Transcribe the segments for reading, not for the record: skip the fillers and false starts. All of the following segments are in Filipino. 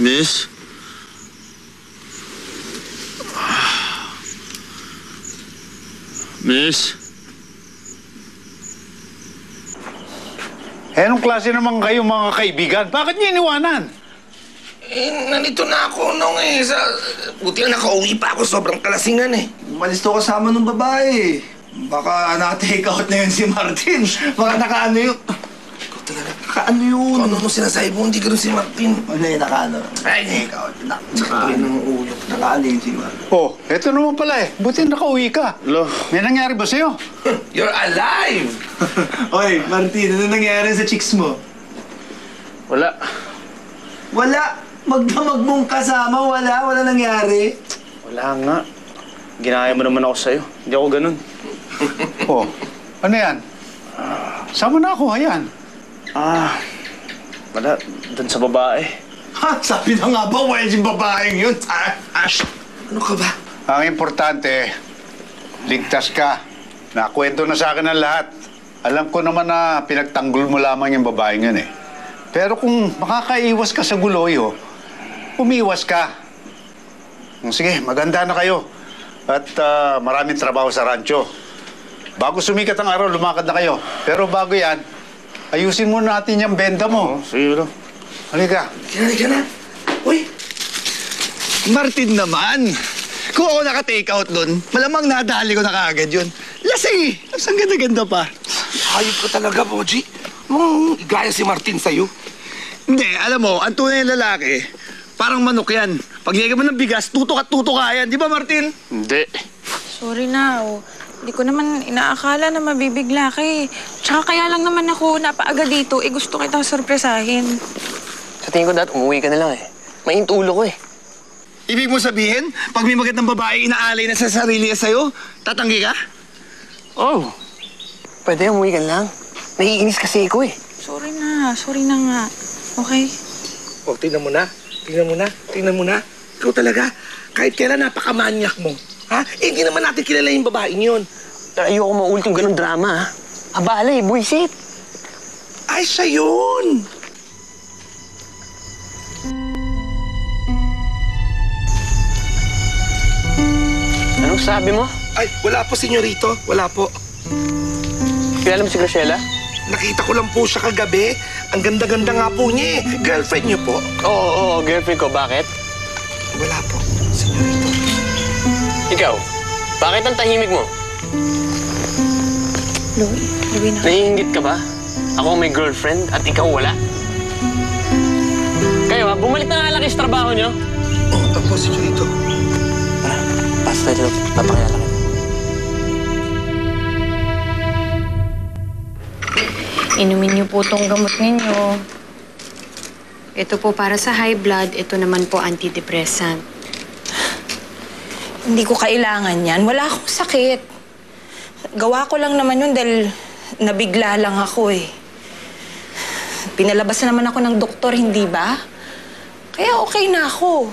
Miss? Miss? Eh, anong klase naman kayo mga kaibigan? Bakit niyo iniwanan? Nandito na ako nung buti na nakauwi pa ako, sobrang kalasingan eh. Umalis to kasama ng babae. Baka na-take out na yun si Martin. Baka nakaano yun. Ikaw talaga. Nakaano yun? Kung ano mo sinasabi mo, hindi ganun si Martin. Ano yun, nakaano? Ay, Take out. Sakit ng ulo. Nakaano yun si Martin. Oh, eto naman pala eh. Buti nakauwi ka. Lo. May nangyari ba sa'yo? You're alive! Oy, Martin, ano nangyari sa chicks mo? Wala. Wala. Magdamag mong kasama, wala nangyari. Wala nga. Ginaya mo naman ako sa'yo. Hindi ako ganun. Oh, ano yan? Sama na ako, ayan. Wala. Doon sa babae. Ha? Sabi na nga ba, wild yung babaeng yun? Ash, ano ka ba? Ang importante, ligtas ka. Nakwento na sa akin ang lahat. Alam ko naman na pinagtanggol mo lamang yung babaeng yun eh. Pero kung makakaiwas ka sa guloy, umiwas ka. Sige, maganda na kayo. At maraming trabaho sa rancho. Bago sumikat ang araw, lumakad na kayo. Pero bago yan, ayusin muna natin yung benda mo. Sige lang. Halika. Halika na. Uy, Martin naman. Kung ako naka-take out doon, malamang nadali ko na kaagad yun. Lasing eh. Mas ang ganda-ganda pa. hayop ka talaga, Boji. Gaya si Martin sa'yo. Hindi, alam mo, ang tunay na lalaki, parang manok yan. Pag niyagay mo ng bigas, tutok at tutok ka yan. Di ba, Martin? Hindi. Sorry na, Hindi ko naman inaakala na mabibigla ka eh. Tsaka kaya lang naman ako napaaga dito, gusto kitang sorpresahin. Sa tingin ko, umuwi ka na lang eh. Mainit ulo ko eh. Ibig mo sabihin, pag may magandang babae inaalay na sa sarili niya sa'yo, tatanggi ka? Oh. Pwede, umuwi ka na lang. Naiinis kasi ako eh. Sorry na nga. Okay? O, tingnan mo na. Tingnan mo na. Ikaw talaga, kahit kailan napakamanyak mo. Ha? Hindi naman natin kilala yung babaeng yun. Ayoko maulit yung ganun drama ha. Abala eh, buisit. Ay, siya yun! Anong sabi mo? Ay, wala po, senyorito. Wala po. Kilala mo si Graciela? Nakita ko lang po siya kagabi. Ang ganda-ganda nga po niya eh. Girlfriend niyo po? Oo, girlfriend ko. Bakit? Wala po, senyorito. Ikaw, bakit ang tahimik mo? Louie na. Naiingit ka ba? Ako may girlfriend at ikaw wala? Kayo bumalik na nga lang sa trabaho niyo. Oo, opo, senyorito. Basta dito, papakilala ka. Inumin niyo po itong gamot ninyo. Ito po para sa high blood, ito naman po antidepressant. Hindi ko kailangan yan. Wala akong sakit. Gawa ko lang naman yun dahil nabigla lang ako eh. Pinalabas na naman ako ng doktor, hindi ba? Kaya okay na ako.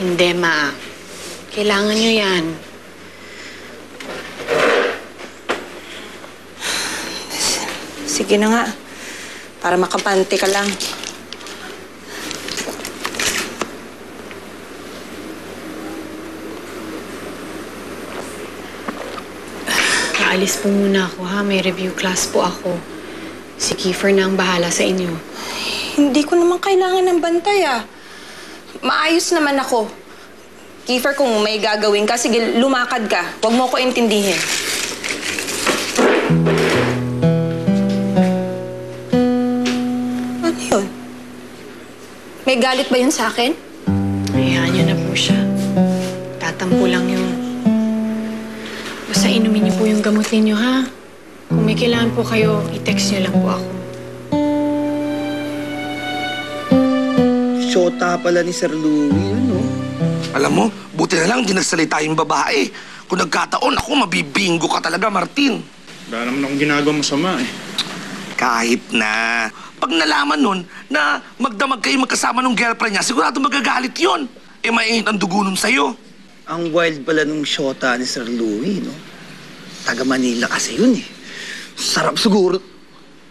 Hindi, Ma. Kailangan niyo yan. Sige na nga. Para makapante ka lang. Aalis po muna ako, ha? May review class po ako. Si Kiefer na ang bahala sa inyo. Hindi ko naman kailangan ng bantay Maayos naman ako. Kiefer, kung may gagawin ka, sige, lumakad ka. Huwag mo ko intindihin. Ano yun? May galit ba yun sa akin? Hayaan niyo na po siya. Tatampo lang yun. Basta inumin niyo po yung gamot ninyo, ha? Kung may kailangan po kayo, i-text niyo lang po ako. Shota pala ni Sir Louie, ano? Alam mo, buti na lang di nagsalita yung babae. Kung nagkataon, ako mabibingo ka talaga, Martin. Wala naman akong ginagawa masama eh. Kahit na. Pag nalaman nun na magdamag kayo magkasama ng girlfriend niya, sigurado magagalit yun. Mainit ang dugo nun sa'yo. Ang wild pala nung shota ni Sir Louie, no? Taga Manila kasi yun eh. Sarap siguro.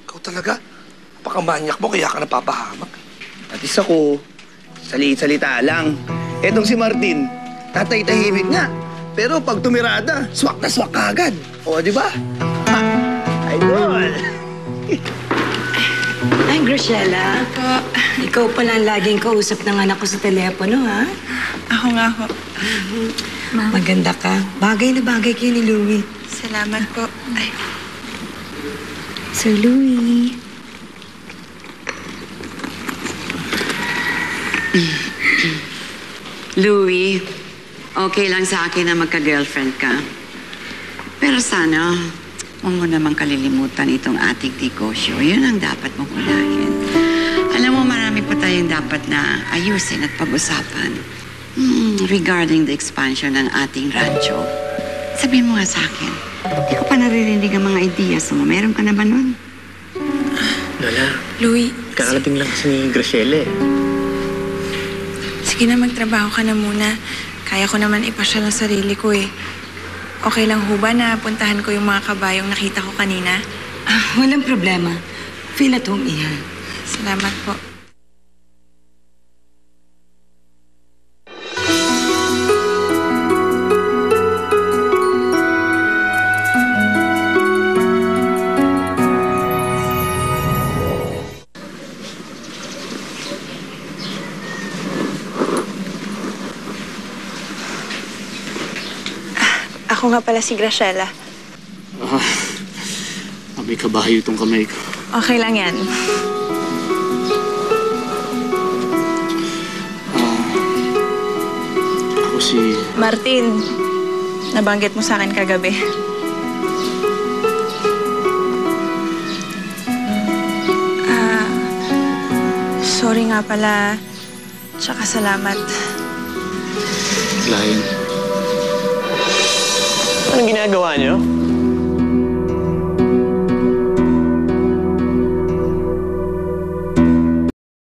Ikaw talaga. Napakamanyak mo, kaya ka napapahamak. At isa ko, salita lang. Etong si Martin, tatay-tahimik nga. Pero pag tumirada, swak na swak ka agad. O, di ba? Ha! Idol! Ay, Graciela. Ikaw pala ang laging kausap ng anak ko sa telepono, ha? Ako nga ho. Maganda ka. Bagay na bagay kayo ni Louie. Salamat po. Ay, Sir Louie. Louie, okay lang sa akin na magka-girlfriend ka. Pero sana, huwag mo naman kalilimutan itong ating negosyo. Yun ang dapat mong unahin. Alam mo, marami pa tayong dapat na ayusin at pag-usapan regarding the expansion ng ating rancho. Sabihin mo nga sa akin, hindi ko pa naririnig ang mga ideas mo. Meron ka na ba nun? Lola, Louie, kakarating lang kasi ni Graciela eh. sige na magtrabaho ka na muna. Kaya ko naman ipasyal ang sarili ko eh. Okay lang ho ba na puntahan ko yung mga kabayong nakita ko kanina? Walang problema. Feel at home, Iha. Salamat po. Ako nga pala si Graciela. May kabayo itong kamay ko. Okay lang yan. Ako si... Martin, nabanggit mo sa akin kagabi. Sorry nga pala. Tsaka salamat. Lion. Anong ginagawa niyo?